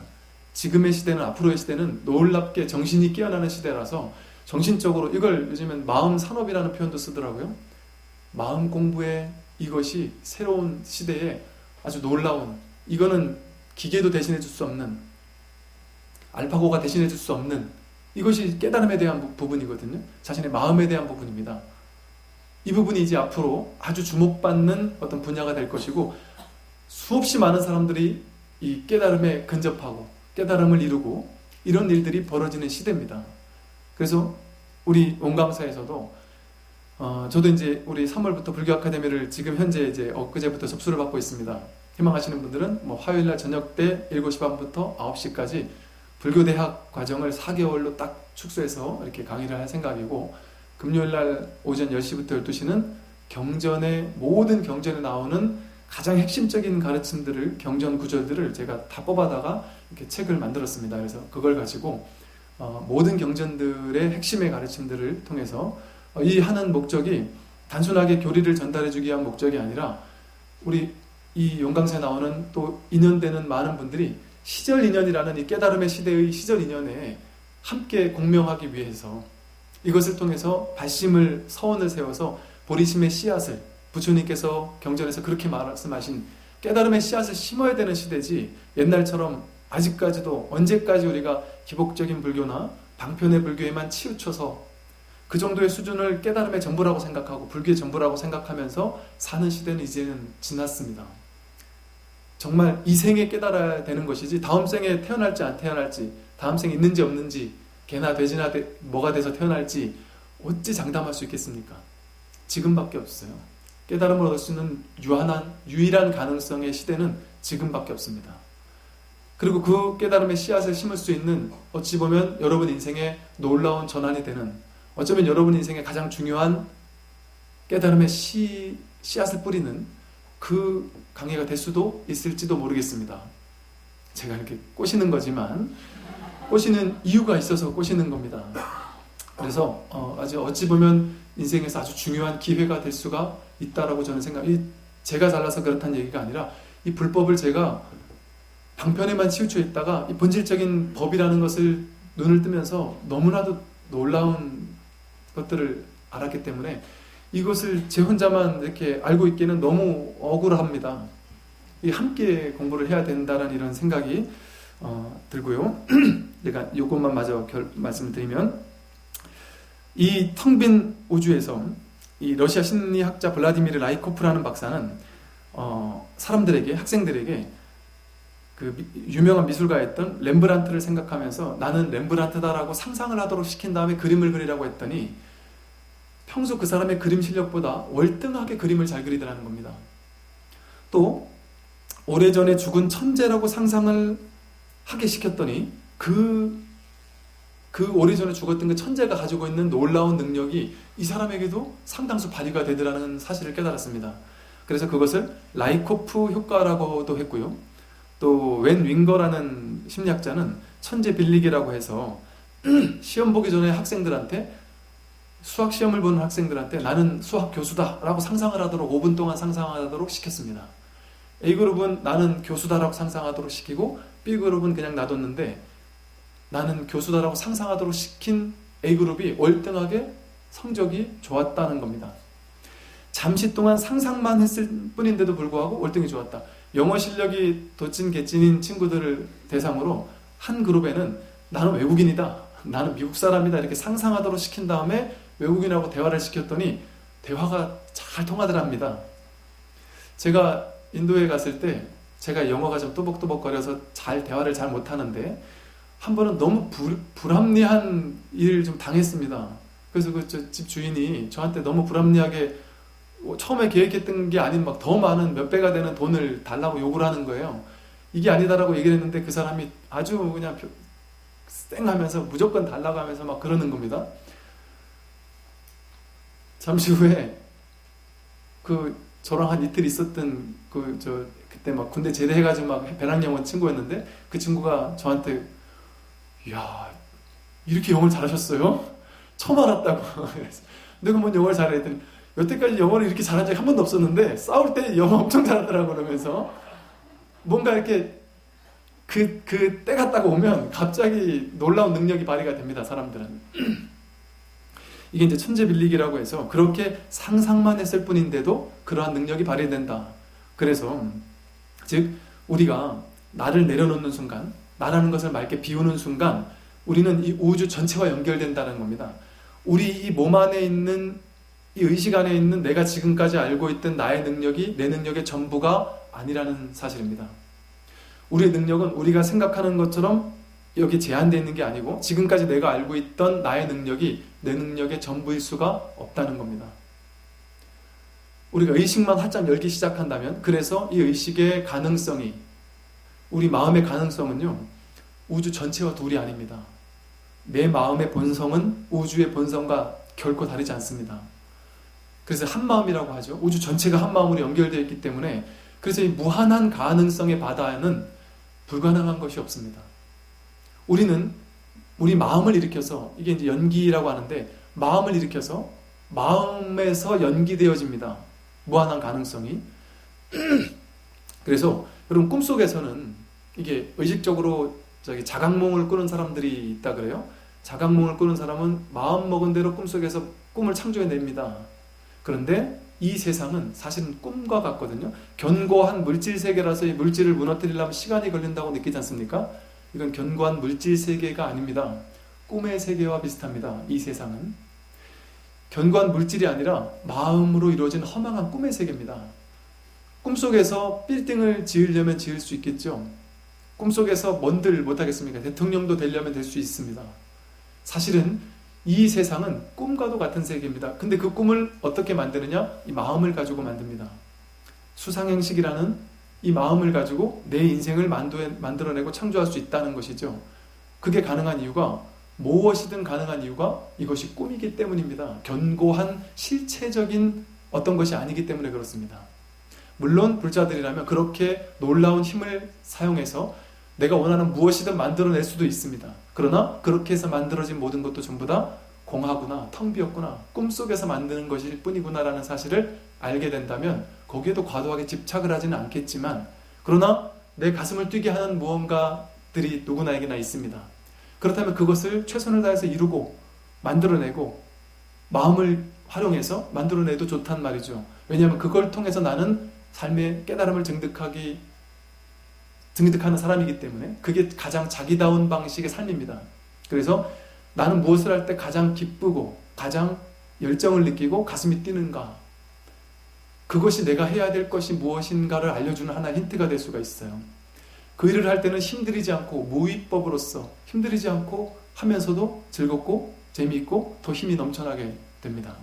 지금의 시대는, 앞으로의 시대는 놀랍게 정신이 깨어나는 시대라서 정신적으로, 이걸 요즘엔 마음 산업이라는 표현도 쓰더라고요. 마음 공부에 이것이 새로운 시대에 아주 놀라운, 이거는 기계도 대신해 줄 수 없는, 알파고가 대신해 줄 수 없는, 이것이 깨달음에 대한 부분이거든요. 자신의 마음에 대한 부분입니다. 이 부분이 이제 앞으로 아주 주목받는 어떤 분야가 될 것이고, 수없이 많은 사람들이 이 깨달음에 근접하고 깨달음을 이루고 이런 일들이 벌어지는 시대입니다. 그래서 우리 원광사에서도 저도 이제 우리 3월부터 불교 아카데미를 지금 현재 이제 엊그제부터 접수를 받고 있습니다. 희망하시는 분들은 뭐 화요일날 저녁 때 7시 반부터 9시까지 불교대학 과정을 4개월로 딱 축소해서 이렇게 강의를 할 생각이고, 금요일날 오전 10시부터 12시는 경전의, 모든 경전에 나오는 가장 핵심적인 가르침들을, 경전 구절들을 제가 다 뽑아다가 이렇게 책을 만들었습니다. 그래서 그걸 가지고 모든 경전들의 핵심의 가르침들을 통해서 이 하는 목적이 단순하게 교리를 전달해주기 위한 목적이 아니라, 우리 이 용강사에 나오는 또 인연되는 많은 분들이 시절 인연이라는 이 깨달음의 시대의 시절 인연에 함께 공명하기 위해서, 이것을 통해서 발심을, 서원을 세워서 보리심의 씨앗을, 부처님께서 경전에서 그렇게 말씀하신 깨달음의 씨앗을 심어야 되는 시대지, 옛날처럼 아직까지도 언제까지 우리가 기복적인 불교나 방편의 불교에만 치우쳐서 그 정도의 수준을 깨달음의 전부라고 생각하고 불교의 전부라고 생각하면서 사는 시대는 이제는 지났습니다. 정말 이 생에 깨달아야 되는 것이지, 다음 생에 태어날지 안 태어날지, 다음 생에 있는지 없는지, 개나 돼지나 뭐가 돼서 태어날지 어찌 장담할 수 있겠습니까? 지금밖에 없어요. 깨달음을 얻을 수 있는 유일한 가능성의 시대는 지금밖에 없습니다. 그리고 그 깨달음의 씨앗을 심을 수 있는, 어찌 보면 여러분 인생의 놀라운 전환이 되는, 어쩌면 여러분 인생의 가장 중요한 깨달음의 씨앗을 뿌리는 그 강의가 될 수도 있을지도 모르겠습니다. 제가 이렇게 꼬시는 거지만 꼬시는 이유가 있어서 꼬시는 겁니다. 그래서 아주 어찌 보면 인생에서 아주 중요한 기회가 될 수가 있다라고 저는 제가 잘나서 그렇다는 얘기가 아니라, 이 불법을 제가 방편에만 치우쳐 있다가 이 본질적인 법이라는 것을 눈을 뜨면서 너무나도 놀라운 것들을 알았기 때문에, 이것을 제 혼자만 이렇게 알고 있기는 너무 억울합니다. 함께 공부를 해야 된다는 이런 생각이 들고요. 제가 이것만 마저 말씀을 드리면, 이 텅 빈 우주에서 이 러시아 심리학자 블라디미르 라이코프라는 박사는 사람들에게, 학생들에게 그 유명한 미술가였던 렘브란트를 생각하면서 나는 렘브란트다라고 상상을 하도록 시킨 다음에 그림을 그리라고 했더니, 평소 그 사람의 그림 실력보다 월등하게 그림을 잘 그리더라는 겁니다. 또 오래전에 죽은 천재라고 상상을 하게 시켰더니 그 오래전에 죽었던 그 천재가 가지고 있는 놀라운 능력이 이 사람에게도 상당수 발휘가 되더라는 사실을 깨달았습니다. 그래서 그것을 라이코프 효과라고도 했고요. 또 웬 윙거라는 심리학자는 천재 빌리기라고 해서 시험 보기 전에 학생들한테, 수학 시험을 보는 학생들한테 나는 수학 교수다 라고 상상을 하도록 5분 동안 상상하도록 시켰습니다. A그룹은 나는 교수다라고 상상하도록 시키고 B그룹은 그냥 놔뒀는데, 나는 교수다라고 상상하도록 시킨 A그룹이 월등하게 성적이 좋았다는 겁니다. 잠시 동안 상상만 했을 뿐인데도 불구하고 월등히 좋았다. 영어 실력이 도찐 개찐인 친구들을 대상으로 한 그룹에는 나는 외국인이다, 나는 미국 사람이다 이렇게 상상하도록 시킨 다음에 외국인하고 대화를 시켰더니 대화가 잘 통하더랍니다. 제가 인도에 갔을 때 제가 영어가 좀 또벅또벅거려서 대화를 잘 못하는데 한 번은 너무 불합리한 일을 좀 당했습니다. 그래서 그 집 주인이 저한테 너무 불합리하게 처음에 계획했던 게 아닌 막 더 많은 몇 배가 되는 돈을 달라고 요구를 하는 거예요. 이게 아니다라고 얘기를 했는데 그 사람이 아주 그냥 쌩하면서 무조건 달라고 하면서 막 그러는 겁니다. 잠시 후에 저랑 한 이틀 있었던 그때 막 군대 제대해가지고 막 배낭여원 친구였는데 그 친구가 저한테 이야 이렇게 영어를 잘하셨어요? 처음 알았다고. 내가 뭔 영어를 잘해 했더니 여태까지 영어를 이렇게 잘한 적이 한 번도 없었는데 싸울 때 영어 엄청 잘하더라고. 그러면서 뭔가 이렇게 그 때가 딱 오면 갑자기 놀라운 능력이 발휘가 됩니다. 사람들은. 이게 이제 천재 빌리기라고 해서 그렇게 상상만 했을 뿐인데도 그러한 능력이 발휘된다. 그래서 즉 우리가 나를 내려놓는 순간, 나라는 것을 맑게 비우는 순간 우리는 이 우주 전체와 연결된다는 겁니다. 우리 이 몸 안에 있는, 이 의식 안에 있는 내가 지금까지 알고 있던 나의 능력이 내 능력의 전부가 아니라는 사실입니다. 우리의 능력은 우리가 생각하는 것처럼 여기 제한되어 있는 게 아니고 지금까지 내가 알고 있던 나의 능력이 내 능력의 전부일 수가 없다는 겁니다. 우리가 의식만 활짝 열기 시작한다면, 그래서 이 의식의 가능성이, 우리 마음의 가능성은요 우주 전체와 둘이 아닙니다. 내 마음의 본성은 우주의 본성과 결코 다르지 않습니다. 그래서 한 마음이라고 하죠. 우주 전체가 한 마음으로 연결되어 있기 때문에, 그래서 이 무한한 가능성의 바다에는 불가능한 것이 없습니다. 우리는 우리 마음을 일으켜서, 이게 이제 연기라고 하는데, 마음을 일으켜서 마음에서 연기되어집니다. 무한한 가능성이. 그래서 여러분 꿈속에서는 이게 의식적으로 자각몽을 꾸는 사람들이 있다 그래요. 자각몽을 꾸는 사람은 마음 먹은 대로 꿈속에서 꿈을 창조해냅니다. 그런데 이 세상은 사실은 꿈과 같거든요. 견고한 물질 세계라서 이 물질을 무너뜨리려면 시간이 걸린다고 느끼지 않습니까? 이건 견고한 물질 세계가 아닙니다. 꿈의 세계와 비슷합니다. 이 세상은 견고한 물질이 아니라 마음으로 이루어진 허망한 꿈의 세계입니다. 꿈속에서 빌딩을 지으려면 지을 수 있겠죠. 꿈속에서 뭔들 못하겠습니까? 대통령도 되려면 될 수 있습니다. 사실은 이 세상은 꿈과도 같은 세계입니다. 근데 그 꿈을 어떻게 만드느냐? 이 마음을 가지고 만듭니다. 수상행식이라는 이 마음을 가지고 내 인생을 만들어내고 창조할 수 있다는 것이죠. 그게 가능한 이유가, 무엇이든 가능한 이유가 이것이 꿈이기 때문입니다. 견고한 실체적인 어떤 것이 아니기 때문에 그렇습니다. 물론 불자들이라면 그렇게 놀라운 힘을 사용해서 내가 원하는 무엇이든 만들어낼 수도 있습니다. 그러나 그렇게 해서 만들어진 모든 것도 전부 다 공하구나, 텅 비었구나, 꿈속에서 만드는 것일 뿐이구나 라는 사실을 알게 된다면 거기에도 과도하게 집착을 하지는 않겠지만, 그러나 내 가슴을 뛰게 하는 무언가들이 누구나에게나 있습니다. 그렇다면 그것을 최선을 다해서 이루고 만들어내고 마음을 활용해서 만들어내도 좋단 말이죠. 왜냐하면 그걸 통해서 나는 삶의 깨달음을 증득하는 사람이기 때문에 그게 가장 자기다운 방식의 삶입니다. 그래서 나는 무엇을 할 때 가장 기쁘고 가장 열정을 느끼고 가슴이 뛰는가, 그것이 내가 해야 될 것이 무엇인가를 알려주는 하나의 힌트가 될 수가 있어요. 그 일을 할 때는 힘들이지 않고 무위법으로서 힘들이지 않고 하면서도 즐겁고 재미있고 더 힘이 넘쳐나게 됩니다.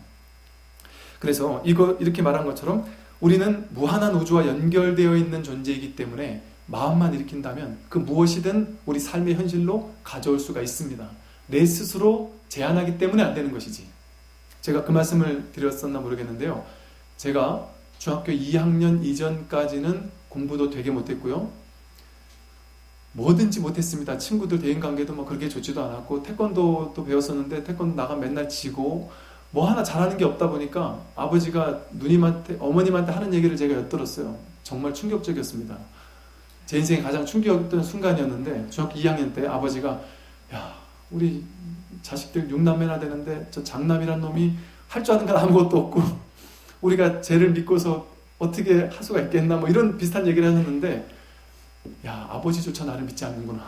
그래서 이렇게 말한 것처럼 우리는 무한한 우주와 연결되어 있는 존재이기 때문에 마음만 일으킨다면 그 무엇이든 우리 삶의 현실로 가져올 수가 있습니다. 내 스스로 제한하기 때문에 안 되는 것이지. 제가 그 말씀을 드렸었나 모르겠는데요. 제가 중학교 2학년 이전까지는 공부도 되게 못했고요. 뭐든지 못했습니다. 친구들 대인관계도 뭐 그렇게 좋지도 않았고, 태권도도 배웠었는데 태권도 나가면 맨날 지고, 뭐 하나 잘하는 게 없다 보니까 아버지가 누님한테, 어머님한테 하는 얘기를 제가 엿들었어요. 정말 충격적이었습니다. 제 인생에 가장 충격이었던 순간이었는데, 중학교 2학년 때 아버지가, 야, 우리 자식들 6남매나 되는데 저 장남이란 놈이 할 줄 아는 건 아무것도 없고 우리가 쟤를 믿고서 어떻게 할 수가 있겠나, 뭐 이런 비슷한 얘기를 하셨는데, 야, 아버지조차 나를 믿지 않는구나.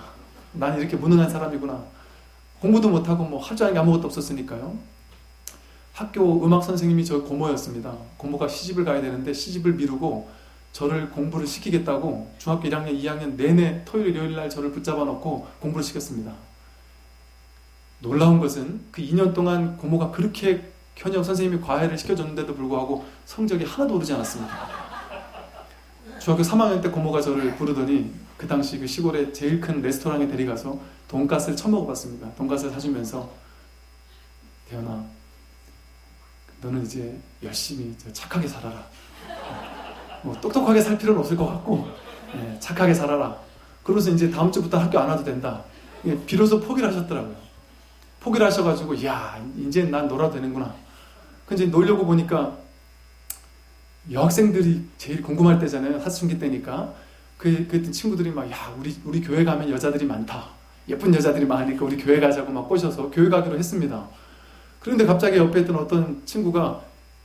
난 이렇게 무능한 사람이구나. 공부도 못하고 뭐 할 줄 아는 게 아무것도 없었으니까요. 학교 음악 선생님이 저 고모였습니다. 고모가 시집을 가야 되는데 시집을 미루고 저를 공부를 시키겠다고 중학교 1학년, 2학년 내내 토요일, 일요일 날 저를 붙잡아 놓고 공부를 시켰습니다. 놀라운 것은 그 2년 동안 고모가 그렇게 현역 선생님이 과외를 시켜줬는데도 불구하고 성적이 하나도 오르지 않았습니다. 중학교 3학년 때 고모가 저를 부르더니 그 당시 그 시골의 제일 큰 레스토랑에 데려가서 돈가스를 처먹어봤습니다. 돈가스를 사주면서, 대현아, 너는 이제 열심히 착하게 살아라. 뭐 똑똑하게 살 필요는 없을 것 같고, 착하게 살아라. 그러면서 이제 다음 주부터 학교 안 와도 된다. 비로소 포기를 하셨더라고요. 포기를 하셔가지고, 야, 이제 난 놀아도 되는구나. 근데 놀려고 보니까 여학생들이 제일 궁금할 때잖아요. 사춘기 때니까. 그랬더니 친구들이 막, 야, 우리 교회 가면 여자들이 많다. 예쁜 여자들이 많으니까 우리 교회 가자고 막 꼬셔서 교회 가기로 했습니다. 그런데 갑자기 옆에 있던 어떤 친구가,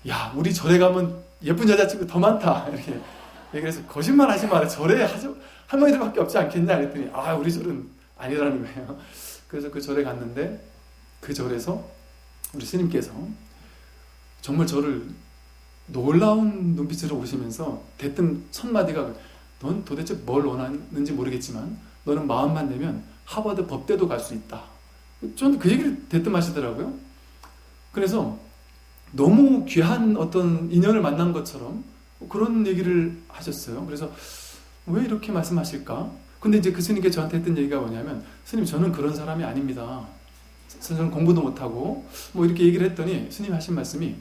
야, 우리 절에 가면 예쁜 여자친구 더 많다. 이렇게 얘기를 해서, 거짓말 하지 마라. 절에 할머니들밖에 없지 않겠냐. 그랬더니, 아, 우리 절은 아니라는 거예요. 그래서 그 절에 갔는데, 그 절에서 우리 스님께서 정말 저를 놀라운 눈빛으로 보시면서 대뜸 첫 마디가, 넌 도대체 뭘 원하는지 모르겠지만 너는 마음만 내면 하버드 법대도 갈 수 있다. 저는 그 얘기를 대뜸 하시더라고요. 그래서 너무 귀한 어떤 인연을 만난 것처럼 그런 얘기를 하셨어요. 그래서 왜 이렇게 말씀하실까? 근데 이제 그 스님께 저한테 했던 얘기가 뭐냐면, 스님, 저는 그런 사람이 아닙니다. 저는 공부도 못하고 뭐 이렇게 얘기를 했더니 스님이 하신 말씀이,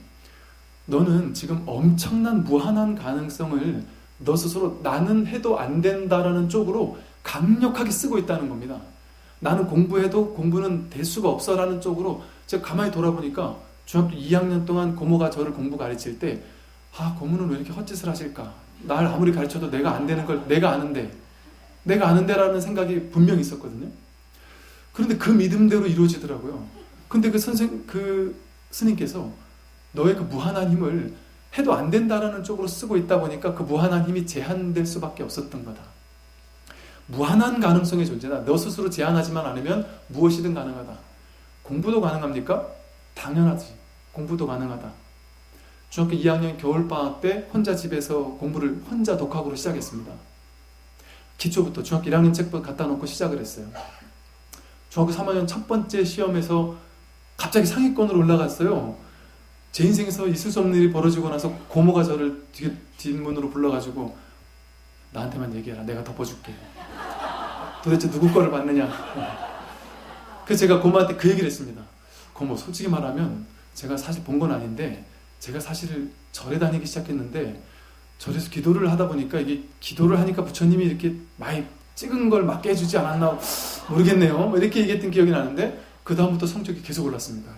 너는 지금 엄청난 무한한 가능성을 너 스스로 나는 해도 안 된다라는 쪽으로 강력하게 쓰고 있다는 겁니다. 나는 공부해도 공부는 될 수가 없어 라는 쪽으로. 제가 가만히 돌아보니까 중학교 2학년 동안 고모가 저를 공부 가르칠 때, 아, 고모는 왜 이렇게 헛짓을 하실까? 날 아무리 가르쳐도 내가 안 되는 걸 내가 아는데 라는 생각이 분명히 있었거든요. 그런데 그 믿음대로 이루어지더라고요. 근데 그 스님께서 너의 그 무한한 힘을 해도 안 된다라는 쪽으로 쓰고 있다 보니까 그 무한한 힘이 제한될 수밖에 없었던 거다. 무한한 가능성의 존재다. 너 스스로 제한하지만 않으면 무엇이든 가능하다. 공부도 가능합니까? 당연하지. 공부도 가능하다. 중학교 2학년 겨울방학 때 혼자 집에서 공부를 혼자 독학으로 시작했습니다. 기초부터 중학교 1학년 책부터 갖다 놓고 시작을 했어요. 중학교 3학년 첫 번째 시험에서 갑자기 상위권으로 올라갔어요. 제 인생에서 있을 수 없는 일이 벌어지고 나서 고모가 저를 뒷문으로 불러가지고, 나한테만 얘기해라. 내가 덮어줄게. 도대체 누구 거를 봤느냐. 그래서 제가 고모한테 그 얘기를 했습니다. 고모, 솔직히 말하면 제가 사실 본 건 아닌데, 제가 사실 절에 다니기 시작했는데 절에서 기도를 하다 보니까, 이게 기도를 하니까 부처님이 이렇게 많이 찍은 걸 맞게 해주지 않았나 모르겠네요. 뭐 이렇게 얘기했던 기억이 나는데, 그 다음부터 성적이 계속 올랐습니다.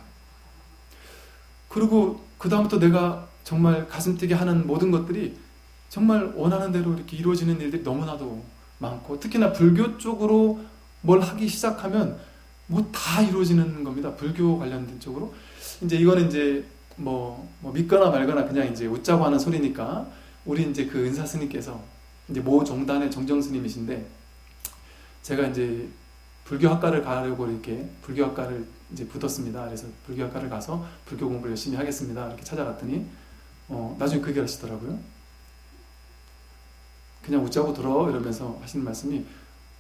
그리고 그 다음부터 내가 정말 가슴 뛰게 하는 모든 것들이 정말 원하는 대로 이렇게 이루어지는 일들이 너무나도 많고, 특히나 불교 쪽으로 뭘 하기 시작하면 뭐 다 이루어지는 겁니다. 불교 관련된 쪽으로. 이제 이거는 이제 뭐 믿거나 말거나 그냥 이제 웃자고 하는 소리니까, 우리 이제 그 은사 스님께서 이제 모 종단의 정정 스님이신데, 제가 이제 불교학과를 가려고 이렇게 불교학과를 이제 붙었습니다. 그래서 불교학과를 가서 불교 공부를 열심히 하겠습니다. 이렇게 찾아갔더니 나중에 그 얘기를 하시더라고요. 그냥 웃자고 들어 이러면서 하시는 말씀이,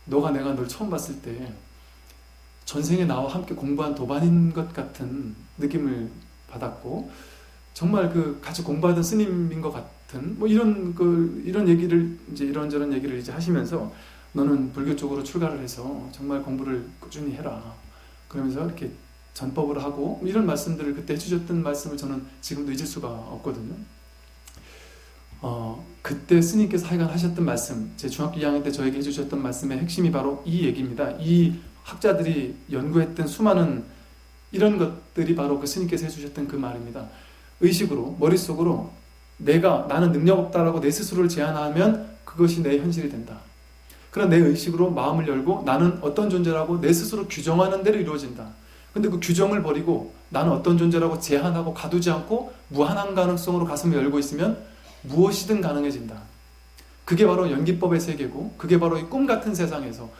내가 널 처음 봤을 때 전생에 나와 함께 공부한 도반인 것 같은 느낌을 받았고, 정말 그 같이 공부하던 스님인 것 같은 뭐 이런 얘기를 이제 이런저런 얘기를 이제 하시면서, 너는 불교 쪽으로 출가를 해서 정말 공부를 꾸준히 해라. 그러면서 이렇게 전법을 하고 이런 말씀들을 그때 해주셨던 말씀을 저는 지금도 잊을 수가 없거든요. 그때 스님께서 하여간 하셨던 말씀, 제 중학교 2학년 때 저에게 해주셨던 말씀의 핵심이 바로 이 얘기입니다. 이 학자들이 연구했던 수많은 이런 것들이 바로 그 스님께서 해주셨던 그 말입니다. 의식으로, 머릿속으로 나는 능력 없다라고 내 스스로를 제한하면 그것이 내 현실이 된다. 그런 내 의식으로 마음을 열고 나는 어떤 존재라고 내 스스로 규정하는 대로 이루어진다. 근데 그 규정을 버리고 나는 어떤 존재라고 제한하고 가두지 않고 무한한 가능성으로 가슴을 열고 있으면 무엇이든 가능해진다. 그게 바로 연기법의 세계고, 그게 바로 이 꿈 같은 세상에서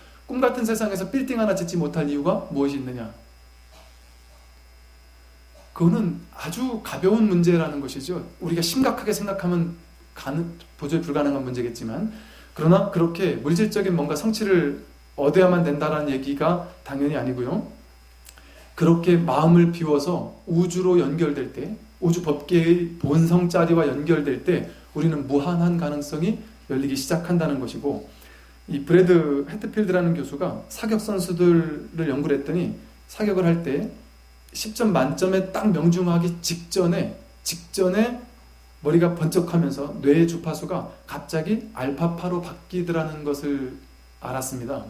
빌딩 하나 짓지 못할 이유가 무엇이 있느냐? 그거는 아주 가벼운 문제라는 것이죠. 우리가 심각하게 생각하면 도저히 불가능한 문제겠지만, 그러나 그렇게 물질적인 뭔가 성취를 얻어야만 된다는 얘기가 당연히 아니고요. 그렇게 마음을 비워서 우주로 연결될 때, 우주 법계의 본성짜리와 연결될 때 우리는 무한한 가능성이 열리기 시작한다는 것이고, 이 브래드 해트필드라는 교수가 사격 선수들을 연구를 했더니 사격을 할 때 10점 만점에 딱 명중하기 직전에 머리가 번쩍하면서 뇌의 주파수가 갑자기 알파파로 바뀌더라는 것을 알았습니다.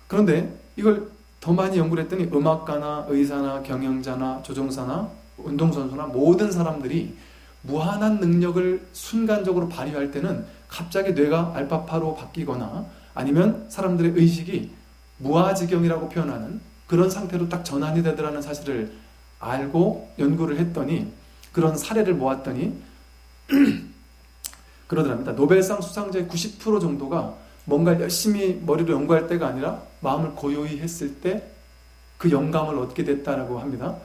그런데 이걸 더 많이 연구를 했더니 음악가나 의사나 경영자나 조종사나 운동선수나 모든 사람들이 무한한 능력을 순간적으로 발휘할 때는 갑자기 뇌가 알파파로 바뀌거나 아니면 사람들의 의식이 무아지경이라고 표현하는 그런 상태로 딱 전환이 되더라는 사실을 알고 연구를 했더니, 그런 사례를 모았더니 그러더랍니다. 노벨상 수상자의 90% 정도가 뭔가 열심히 머리로 연구할 때가 아니라 마음을 고요히 했을 때 그 영감을 얻게 됐다라고 합니다.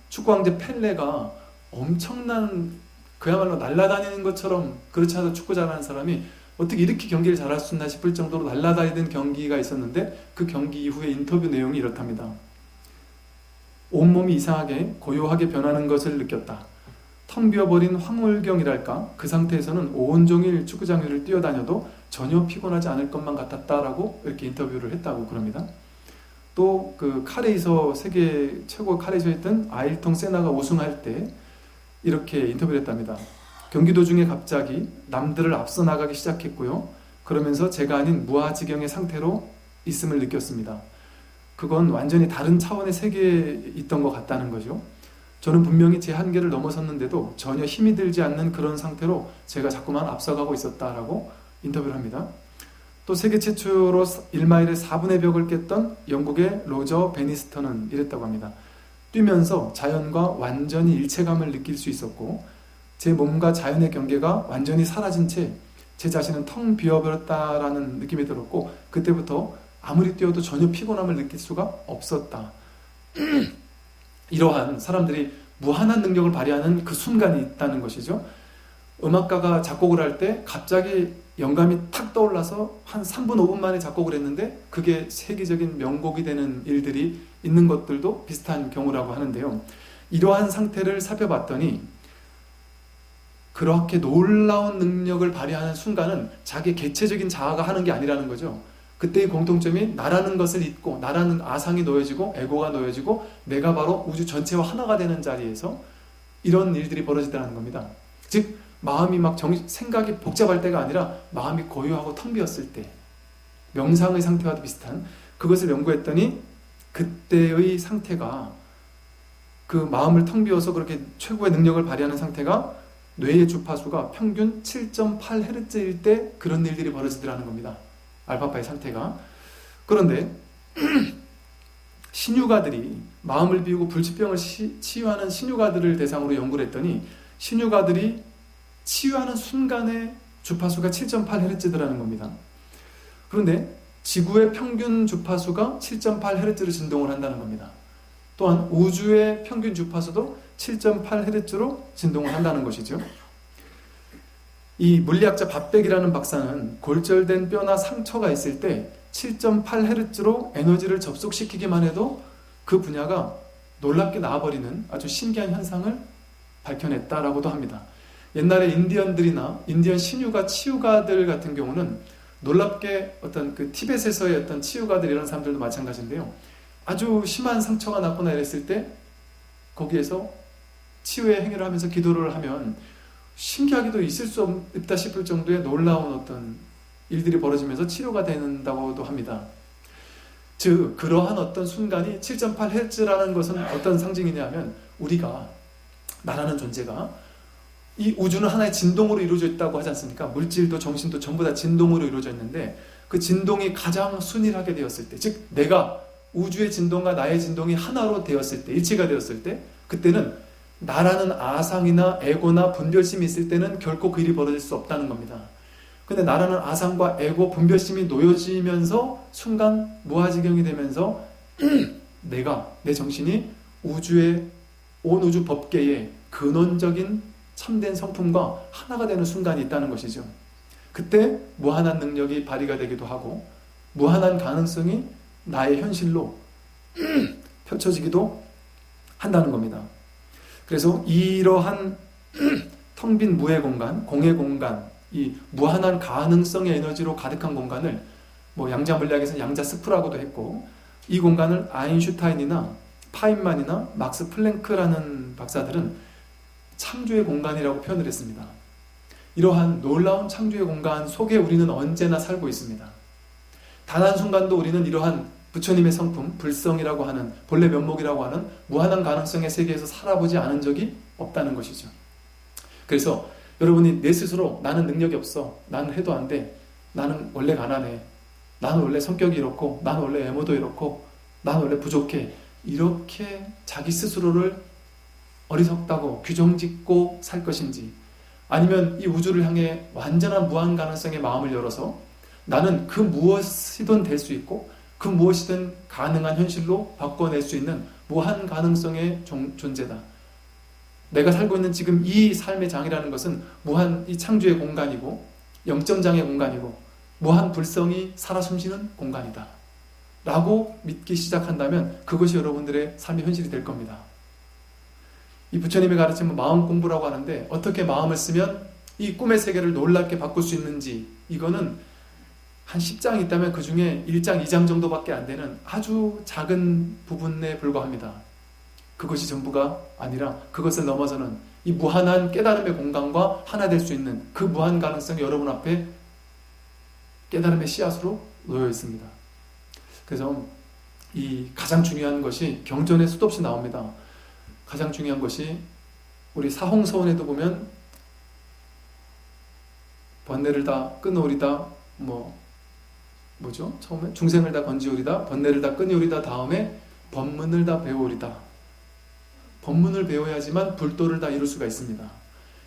축구 왕제 펠레가 엄청난, 그야말로 날아다니는 것처럼, 그렇지 않아도 축구 잘하는 사람이 어떻게 이렇게 경기를 잘할 수 있나 싶을 정도로 날아다니던 경기가 있었는데, 그 경기 이후의 인터뷰 내용이 이렇답니다. 온몸이 이상하게 고요하게 변하는 것을 느꼈다. 텅 비어버린 황홀경이랄까, 그 상태에서는 온종일 축구장 위를 뛰어다녀도 전혀 피곤하지 않을 것만 같았다라고 이렇게 인터뷰를 했다고 그럽니다. 또 그 카레이서, 세계 최고 카레이서였던 아일통 세나가 우승할 때 이렇게 인터뷰를 했답니다. 경기 도중에 갑자기 남들을 앞서 나가기 시작했고요. 그러면서 제가 아닌 무아지경의 상태로 있음을 느꼈습니다. 그건 완전히 다른 차원의 세계에 있던 것 같다는 거죠. 저는 분명히 제 한계를 넘어섰는데도 전혀 힘이 들지 않는 그런 상태로 제가 자꾸만 앞서가고 있었다라고 인터뷰를 합니다. 또 세계 최초로 1마일의 4분의 벽을 깼던 영국의 로저 베니스턴은 이랬다고 합니다. 뛰면서 자연과 완전히 일체감을 느낄 수 있었고, 제 몸과 자연의 경계가 완전히 사라진 채 제 자신은 텅 비어버렸다라는 느낌이 들었고, 그때부터 아무리 뛰어도 전혀 피곤함을 느낄 수가 없었다. 이러한 사람들이 무한한 능력을 발휘하는 그 순간이 있다는 것이죠. 음악가가 작곡을 할 때 갑자기 영감이 탁 떠올라서 한 3분, 5분 만에 작곡을 했는데 그게 세계적인 명곡이 되는 일들이 있는 것들도 비슷한 경우라고 하는데요. 이러한 상태를 살펴봤더니 그렇게 놀라운 능력을 발휘하는 순간은 자기 개체적인 자아가 하는 게 아니라는 거죠. 그때의 공통점이 나라는 것을 잊고, 나라는 아상이 놓여지고 에고가 놓여지고 내가 바로 우주 전체와 하나가 되는 자리에서 이런 일들이 벌어지더라는 겁니다. 즉 마음이 막 생각이 복잡할 때가 아니라 마음이 고요하고 텅 비었을 때, 명상의 상태와도 비슷한 그것을 연구했더니 그때의 상태가, 그 마음을 텅 비워서 그렇게 최고의 능력을 발휘하는 상태가 뇌의 주파수가 평균 7.8Hz일 때 그런 일들이 벌어지더라는 겁니다. 알파파의 상태가. 그런데 신유가들이 마음을 비우고 불치병을 치유하는 신유가들을 대상으로 연구를 했더니 신유가들이 치유하는 순간에 주파수가 7.8Hz라는 겁니다. 그런데 지구의 평균 주파수가 7.8Hz로 진동을 한다는 겁니다. 또한 우주의 평균 주파수도 7.8Hz로 진동을 한다는 것이죠. 이 물리학자 밥백이라는 박사는 골절된 뼈나 상처가 있을 때 7.8Hz로 에너지를 접속시키기만 해도 그 분야가 놀랍게 나아버리는 아주 신기한 현상을 밝혀냈다라고도 합니다. 옛날에 인디언들이나 인디언 신유가 치유가들 같은 경우는 놀랍게 어떤 그 티벳에서의 어떤 치유가들 이런 사람들도 마찬가지인데요. 아주 심한 상처가 났거나 이랬을 때 거기에서 치유의 행위를 하면서 기도를 하면 신기하게도 있을 수 없다 싶을 정도의 놀라운 어떤 일들이 벌어지면서 치료가 된다고도 합니다. 즉 그러한 어떤 순간이 7.8Hz라는 것은 어떤 상징이냐면 우리가, 나라는 존재가, 이 우주는 하나의 진동으로 이루어져 있다고 하지 않습니까? 물질도 정신도 전부 다 진동으로 이루어져 있는데 그 진동이 가장 순일하게 되었을 때, 즉 내가 우주의 진동과 나의 진동이 하나로 되었을 때, 일치가 되었을 때, 그때는 나라는 아상이나 에고나 분별심이 있을 때는 결코 그 일이 벌어질 수 없다는 겁니다. 근데 나라는 아상과 에고, 분별심이 놓여지면서 순간 무아지경이 되면서 내가, 내 정신이 우주의, 온 우주 법계의 근원적인 참된 성품과 하나가 되는 순간이 있다는 것이죠. 그때 무한한 능력이 발휘가 되기도 하고 무한한 가능성이 나의 현실로 펼쳐지기도 한다는 겁니다. 그래서 이러한 텅 빈 무의 공간, 공의 공간, 이 무한한 가능성의 에너지로 가득한 공간을 양자 물리학에서는 양자 스프라고도 했고, 이 공간을 아인슈타인이나 파인만이나 막스 플랭크라는 박사들은 창조의 공간이라고 표현을 했습니다. 이러한 놀라운 창조의 공간 속에 우리는 언제나 살고 있습니다. 단 한순간도 우리는 이러한 부처님의 성품, 불성이라고 하는, 본래 면목이라고 하는 무한한 가능성의 세계에서 살아보지 않은 적이 없다는 것이죠. 그래서 여러분이 내 스스로 나는 능력이 없어, 나는 해도 안 돼, 나는 원래 가난해, 나는 원래 성격이 이렇고, 나는 원래 외모도 이렇고, 나는 원래 부족해, 이렇게 자기 스스로를 어리석다고 규정짓고 살 것인지, 아니면 이 우주를 향해 완전한 무한 가능성의 마음을 열어서 나는 그 무엇이든 될 수 있고 그 무엇이든 가능한 현실로 바꿔낼 수 있는 무한 가능성의 존재다. 내가 살고 있는 지금 이 삶의 장이라는 것은 무한 이 창조의 공간이고 영점장의 공간이고 무한 불성이 살아 숨쉬는 공간이다 라고 믿기 시작한다면 그것이 여러분들의 삶의 현실이 될 겁니다. 이 부처님의 가르침은 마음 공부라고 하는데 어떻게 마음을 쓰면 이 꿈의 세계를 놀랍게 바꿀 수 있는지, 이거는 한 10장이 있다면 그 중에 1장, 2장 정도밖에 안 되는 아주 작은 부분에 불과합니다. 그것이 전부가 아니라 그것을 넘어서는 이 무한한 깨달음의 공간과 하나 될 수 있는 그 무한 가능성이 여러분 앞에 깨달음의 씨앗으로 놓여 있습니다. 그래서 이 가장 중요한 것이 경전에 수도 없이 나옵니다. 가장 중요한 것이 우리 사홍서원에도 보면 번뇌를 다 끊으리다, 뭐죠? 처음에 중생을 다 건지오리다, 번뇌를 다 끊으리다, 다음에 법문을 다 배우리다. 법문을 배워야지만 불도를 다 이룰 수가 있습니다.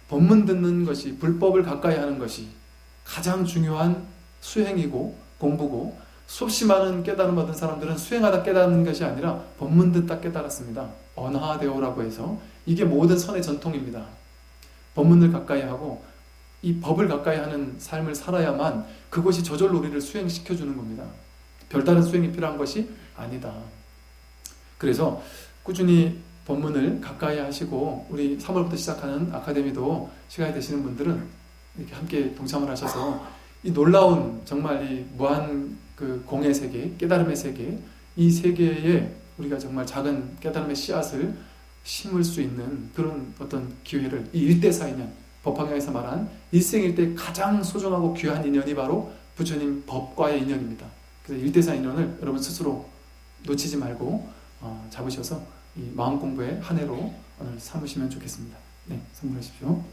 법문 듣는 것이, 불법을 가까이 하는 것이 가장 중요한 수행이고 공부고, 수없이 많은 깨달음 얻은 사람들은 수행하다 깨닫는 것이 아니라 법문 듣다 깨달았습니다. 언하대오라고 해서 이게 모든 선의 전통입니다. 법문을 가까이 하고 이 법을 가까이 하는 삶을 살아야만 그것이 저절로 우리를 수행시켜주는 겁니다. 별다른 수행이 필요한 것이 아니다. 그래서 꾸준히 법문을 가까이 하시고, 우리 3월부터 시작하는 아카데미도 시간이 되시는 분들은 이렇게 함께 동참을 하셔서 이 놀라운, 정말 이 무한 그 공의 세계, 깨달음의 세계, 이 세계에 우리가 정말 작은 깨달음의 씨앗을 심을 수 있는 그런 어떤 기회를, 이 일대사 인연, 법화경에서 말한 일생일대 가장 소중하고 귀한 인연이 바로 부처님 법과의 인연입니다. 그래서 일대사 인연을 여러분 스스로 놓치지 말고 잡으셔서 이 마음 공부의 한 해로 오늘 삼으시면 좋겠습니다. 네, 선물하십시오.